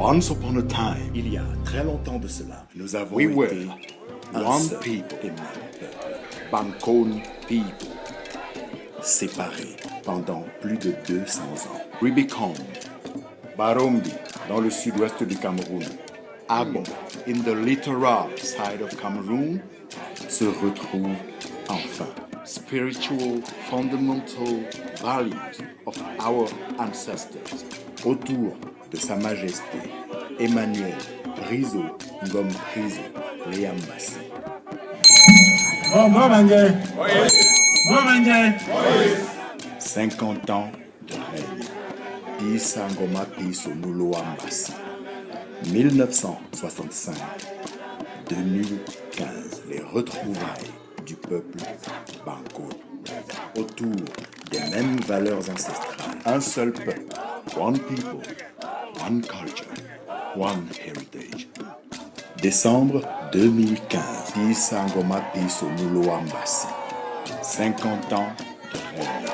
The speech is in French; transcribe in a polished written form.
Once upon a time, Il y a très longtemps de cela, nous avons we were été un one seul people, et même peuple, Bankone people. séparés pendant plus de 200 ans. We become Barombi dans le sud-ouest du Cameroun, Abo in the littoral side of Cameroon, Se retrouvent enfin. spiritual fundamental values of our ancestors Autour de Sa Majesté Emmanuel Rizo Ngom Rizo Léambassi. Oh, moi, Mangé. Moi, Mangé. 50 ans de règne. Issa Ngoma Piso Nuloambassi. 1965-2015. Les retrouvailles du peuple Banko. Autour des mêmes valeurs ancestrales. un seul peuple, one people, one culture, one heritage. Décembre 2015. Issa Ngoma Piso Nuloambassi. 50 ans de règne.